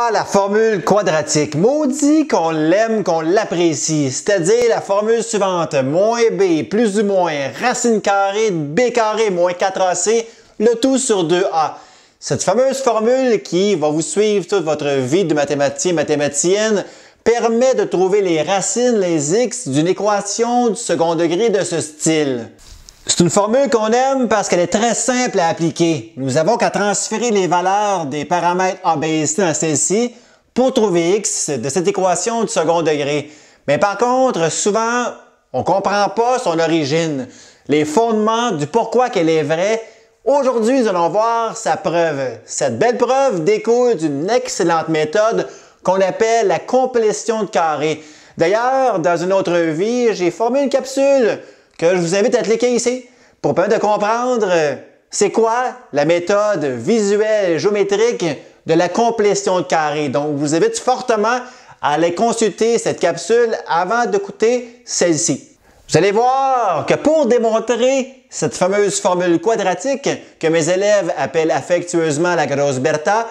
Ah, la formule quadratique. Maudit qu'on l'aime, qu'on l'apprécie. C'est-à-dire la formule suivante. Moins b plus ou moins racine carrée de b carré moins 4ac, le tout sur 2a. Cette fameuse formule qui va vous suivre toute votre vie de mathématicien, mathématicienne, permet de trouver les racines, les x, d'une équation du second degré de ce style. C'est une formule qu'on aime parce qu'elle est très simple à appliquer. Nous avons qu'à transférer les valeurs des paramètres a, b et c dans celle-ci pour trouver x de cette équation du second degré. Mais par contre, souvent, on ne comprend pas son origine, les fondements du pourquoi qu'elle est vraie. Aujourd'hui, nous allons voir sa preuve. Cette belle preuve découle d'une excellente méthode qu'on appelle la complétion de carré. D'ailleurs, dans une autre vie, j'ai formé une capsule que je vous invite à cliquer ici pour permettre de comprendre c'est quoi la méthode visuelle et géométrique de la complétion de carré. Donc, je vous invite fortement à aller consulter cette capsule avant d'écouter celle-ci. Vous allez voir que pour démontrer cette fameuse formule quadratique que mes élèves appellent affectueusement la grosse Bertha,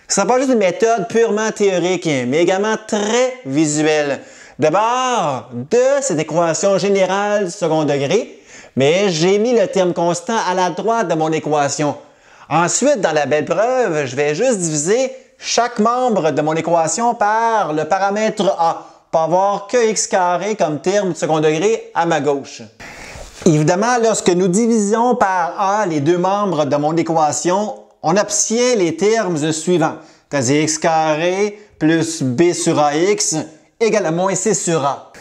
ce ne sera pas juste une méthode purement théorique, mais également très visuelle. D'abord, de cette équation générale du second degré, mais j'ai mis le terme constant à la droite de mon équation. Ensuite, dans la belle preuve, je vais juste diviser chaque membre de mon équation par le paramètre a, pour avoir que x carré comme terme du second degré à ma gauche. Évidemment, lorsque nous divisons par a les deux membres de mon équation, on obtient les termes suivants, c'est-à-dire x carré plus b sur ax égale à moins c sur a.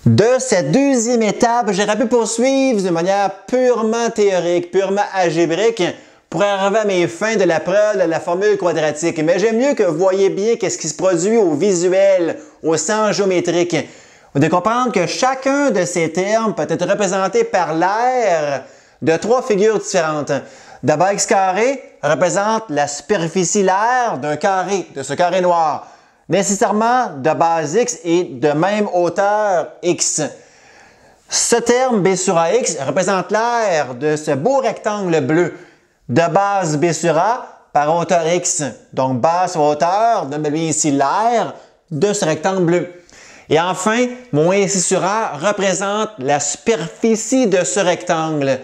De cette deuxième étape, j'aurais pu poursuivre de manière purement théorique, purement algébrique, pour arriver à mes fins de la preuve de la formule quadratique. Mais j'aime mieux que vous voyez bien qu'est-ce qui se produit au visuel, au sens géométrique. Vous devez comprendre que chacun de ces termes peut être représenté par l'aire de trois figures différentes. D'abord, x carré représente la superficie, l'aire d'un carré, de ce carré noir, nécessairement de base x et de même hauteur x. Ce terme b sur ax représente l'aire de ce beau rectangle bleu, de base b sur a par hauteur x. Donc base sur hauteur, donne bien ici l'aire de ce rectangle bleu. Et enfin, moins c sur a représente la superficie de ce rectangle.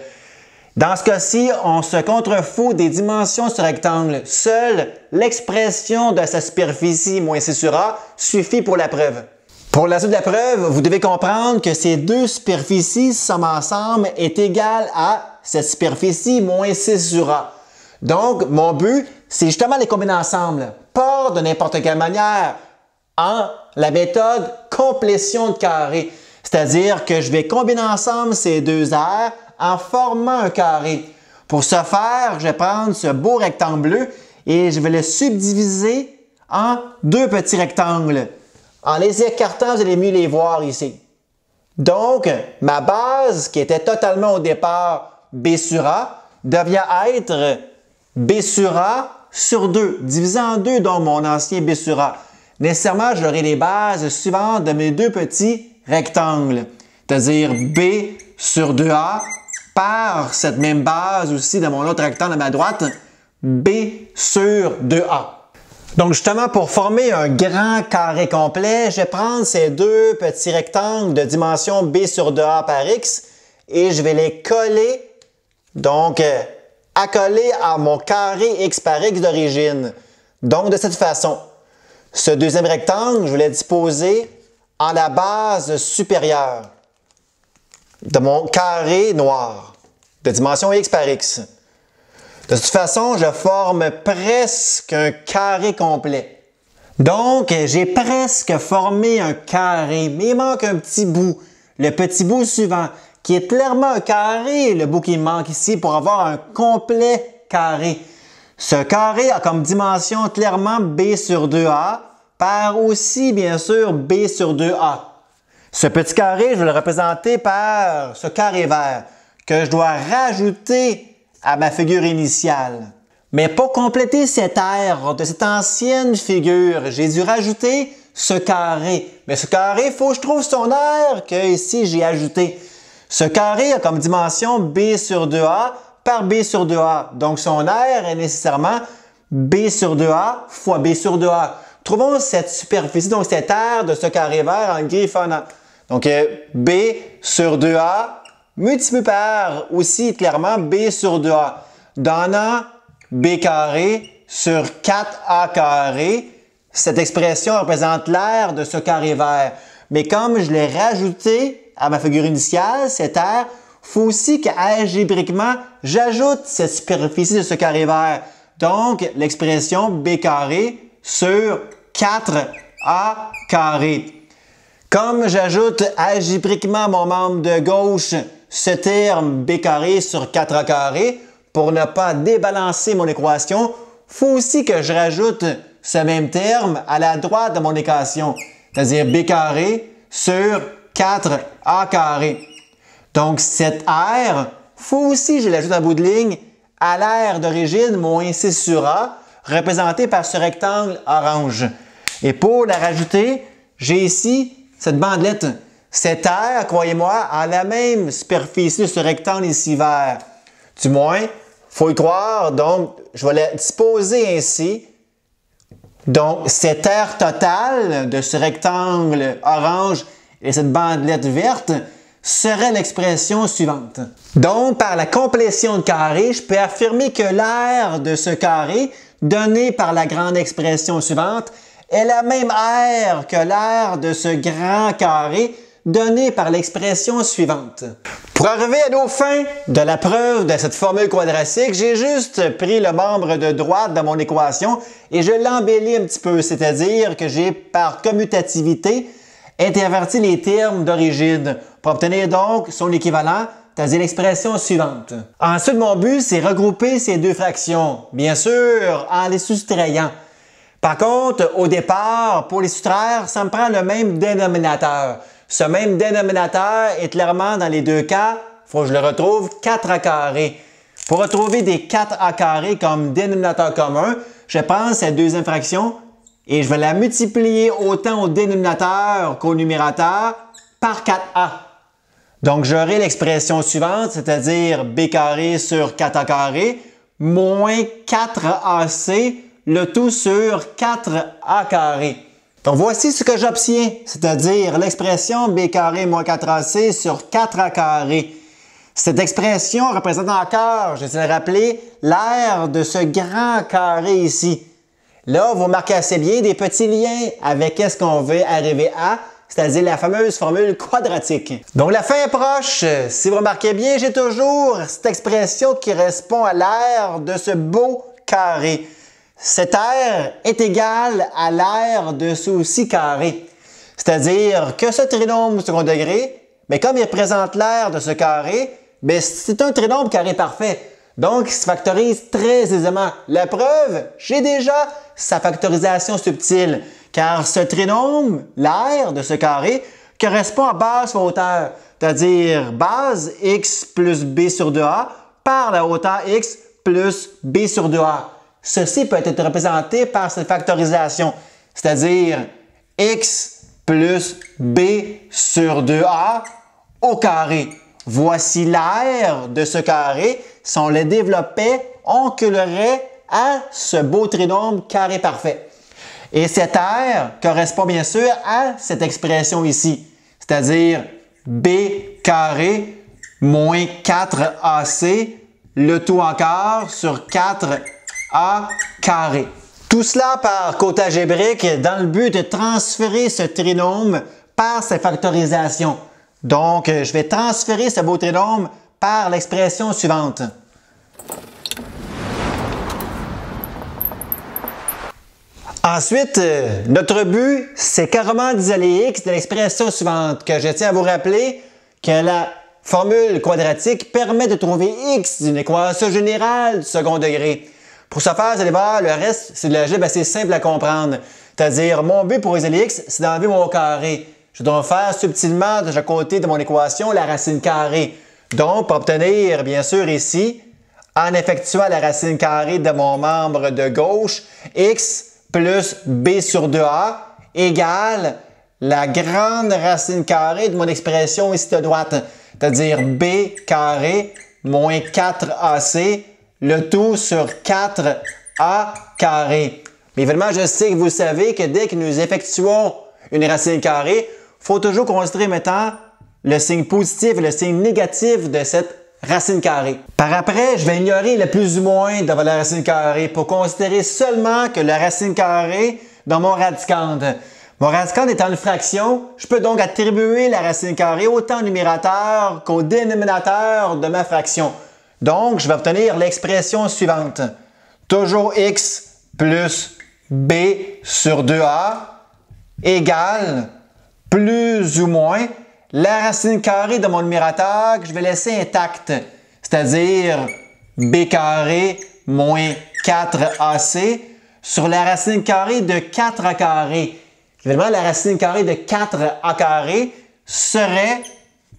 Dans ce cas-ci, on se contrefout des dimensions de ce rectangle. Seule l'expression de sa superficie moins c sur a suffit pour la preuve. Pour la suite de la preuve, vous devez comprendre que ces deux superficies, somme ensemble, est égale à cette superficie moins c sur a. Donc, mon but, c'est justement les combiner ensemble, pas de n'importe quelle manière, en la méthode complétion de carré. C'est-à-dire que je vais combiner ensemble ces deux aires en formant un carré. Pour ce faire, je vais prendre ce beau rectangle bleu et je vais le subdiviser en deux petits rectangles. En les écartant, vous allez mieux les voir ici. Donc, ma base, qui était totalement au départ b sur a, devient être b sur a sur 2, divisé en 2, donc mon ancien b sur a. Nécessairement, j'aurai les bases suivantes de mes deux petits rectangles, c'est-à-dire b sur 2a par cette même base aussi de mon autre rectangle à ma droite, b sur 2a. Donc justement, pour former un grand carré complet, je vais prendre ces deux petits rectangles de dimension b sur 2a par x et je vais les coller, donc accoler à mon carré x par x d'origine. Donc de cette façon, ce deuxième rectangle, je vais le disposer en la base supérieure de mon carré noir de dimension x par x. De toute façon, je forme presque un carré complet. Donc, j'ai presque formé un carré, mais il manque un petit bout. Le petit bout suivant, qui est clairement un carré, le bout qui manque ici pour avoir un complet carré. Ce carré a comme dimension clairement b sur 2a par aussi, bien sûr, b sur 2a. Ce petit carré, je vais le représenter par ce carré vert que je dois rajouter à ma figure initiale. Mais pour compléter cette aire de cette ancienne figure, j'ai dû rajouter ce carré. Mais ce carré, il faut que je trouve son aire que ici j'ai ajouté. Ce carré a comme dimension b sur 2a par b sur 2a. Donc son aire est nécessairement b sur 2a fois b sur 2a. trouvons cette superficie, donc cette aire de ce carré vert en griffonnant. Donc, B sur 2A multiplié par aussi clairement B sur 2A, donnant B carré sur 4A carré. Cette expression représente l'aire de ce carré vert. Mais comme je l'ai rajouté à ma figure initiale, cette aire, il faut aussi qu'algébriquement, j'ajoute cette superficie de ce carré vert. Donc, l'expression B carré sur 4A carré. Comme j'ajoute algébriquement mon membre de gauche, ce terme B carré sur 4A carré, pour ne pas débalancer mon équation, il faut aussi que je rajoute ce même terme à la droite de mon équation, c'est-à-dire B carré sur 4A carré. Donc, cette R, il faut aussi, je l'ajoute en bout de ligne, à l'aire d'origine, moins 6 sur A, représenté par ce rectangle orange. Et pour la rajouter, j'ai ici cette bandelette. Cette aire, croyez-moi, a la même superficie de ce rectangle ici vert. Du moins, il faut y croire, donc je vais la disposer ainsi. Donc, cette aire totale de ce rectangle orange et cette bandelette verte serait l'expression suivante. Donc, par la complétion de carré, je peux affirmer que l'aire de ce carré, donné par la grande expression suivante, est la même aire que l'aire de ce grand carré, donné par l'expression suivante. Pour arriver à nos fins de la preuve de cette formule quadratique, j'ai juste pris le membre de droite de mon équation et je l'embellis un petit peu, c'est-à-dire que j'ai par commutativité interverti les termes d'origine pour obtenir donc son équivalent, c'est-à-dire l'expression suivante. Ensuite, mon but, c'est regrouper ces deux fractions, bien sûr, en les soustrayant. Par contre, au départ, pour les soustraire, ça me prend le même dénominateur. Ce même dénominateur est clairement dans les deux cas, il faut que je le retrouve, 4A carré. Pour retrouver des 4A carré comme dénominateur commun, je prends cette deuxième fraction et je vais la multiplier autant au dénominateur qu'au numérateur par 4A. Donc, j'aurai l'expression suivante, c'est-à-dire B carré sur 4A carré moins 4AC, le tout sur 4A carré. Donc, voici ce que j'obtiens, c'est-à-dire l'expression B carré moins 4AC sur 4A carré. Cette expression représente encore, je vais le rappeler, l'aire de ce grand carré ici. Là, vous remarquez assez bien des petits liens avec ce qu'on veut arriver à, c'est-à-dire la fameuse formule quadratique. Donc, la fin est proche. Si vous remarquez bien, j'ai toujours cette expression qui correspond à l'aire de ce beau carré. Cette aire est égale à l'aire de ceci carré. C'est-à-dire que ce trinôme au second degré, mais comme il représente l'aire de ce carré, c'est un trinôme carré parfait. Donc, il se factorise très aisément. La preuve, j'ai déjà sa factorisation subtile, car ce trinôme, l'aire de ce carré, correspond à base fois hauteur, c'est-à-dire base x plus b sur 2a par la hauteur x plus b sur 2a. Ceci peut être représenté par cette factorisation, c'est-à-dire x plus b sur 2a au carré. Voici l'aire de ce carré. Si on le développait, on colerait à ce beau trinôme carré parfait. Et cette aire correspond bien sûr à cette expression ici, c'est-à-dire b carré moins 4ac, le tout encore sur 4a carré. Tout cela par côté algébrique dans le but de transférer ce trinôme par sa factorisation. Donc, je vais transférer ce beau trinôme par l'expression suivante. Ensuite, notre but, c'est carrément d'isoler x de l'expression suivante, que je tiens à vous rappeler que la formule quadratique permet de trouver x d'une équation générale du second degré. Pour ce faire, vous allez voir, le reste, c'est de l'algèbre assez simple à comprendre. C'est-à-dire, mon but pour isoler x, c'est d'enlever mon carré. Je dois faire subtilement de chaque côté de mon équation la racine carrée. Donc, pour obtenir, bien sûr, ici, en effectuant la racine carrée de mon membre de gauche, x plus b sur 2a égale la grande racine carrée de mon expression ici de droite, c'est-à-dire b carré moins 4ac, le tout sur 4a carré. Mais évidemment, je sais que vous savez que dès que nous effectuons une racine carrée, il faut toujours considérer maintenant le signe positif et le signe négatif de cette racine carrée. Par après, je vais ignorer le plus ou moins devant la racine carrée pour considérer seulement que la racine carrée dans mon radicande. Mon radicande étant une fraction, je peux donc attribuer la racine carrée autant au numérateur qu'au dénominateur de ma fraction. Donc, je vais obtenir l'expression suivante. Toujours x plus b sur 2a égale plus ou moins la racine carrée de mon numérateur que je vais laisser intacte, c'est-à-dire b carré moins 4ac sur la racine carrée de 4a carré. Évidemment, la racine carrée de 4a carré serait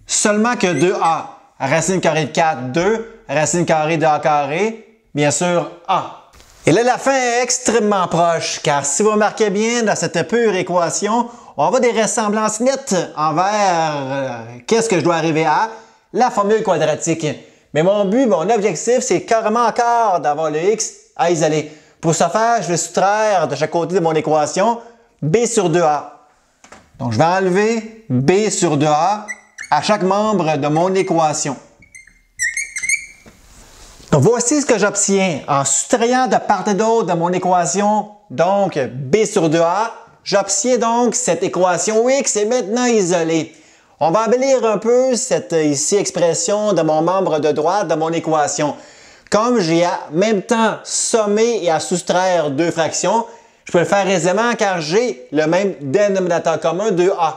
seulement que 2a. Racine carrée de 4, 2. Racine carrée de a carré, bien sûr, a. Et là, la fin est extrêmement proche, car si vous remarquez bien dans cette pure équation, on voit des ressemblances nettes envers qu'est-ce que je dois arriver à, la formule quadratique. Mais mon but, mon objectif, c'est carrément encore d'avoir le x à isoler. Pour ce faire, je vais soustraire de chaque côté de mon équation b sur 2a. Donc, je vais enlever b sur 2a à chaque membre de mon équation. Donc, voici ce que j'obtiens en soustrayant de part et d'autre de mon équation, donc b sur 2a. J'obtiens donc cette équation x est maintenant isolée. On va embellir un peu cette expression de mon membre de droite de mon équation. Comme j'ai en même temps sommé et à soustraire deux fractions, je peux le faire aisément car j'ai le même dénominateur commun 2a.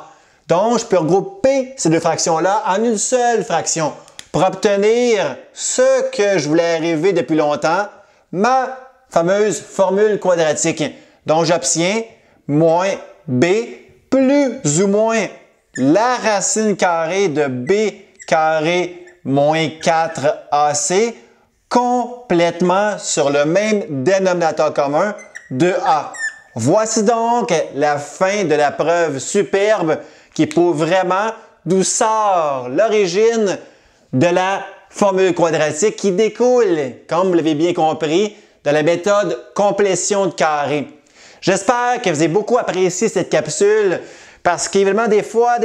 Donc, je peux regrouper ces deux fractions-là en une seule fraction pour obtenir ce que je voulais arriver depuis longtemps, ma fameuse formule quadratique. Donc, j'obtiens moins b plus ou moins la racine carrée de b carré moins 4ac complètement sur le même dénominateur commun de a. Voici donc la fin de la preuve superbe qui prouve vraiment d'où sort l'origine de la formule quadratique qui découle, comme vous l'avez bien compris, de la méthode complétion de carré. J'espère que vous avez beaucoup apprécié cette capsule parce qu'évidemment, des fois,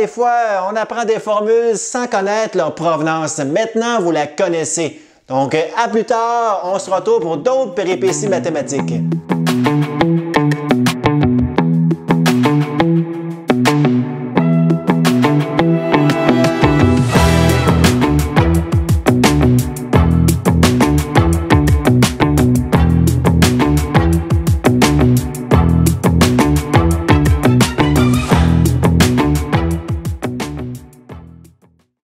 on apprend des formules sans connaître leur provenance. Maintenant, vous la connaissez. Donc, à plus tard, on se retrouve pour d'autres péripéties mathématiques.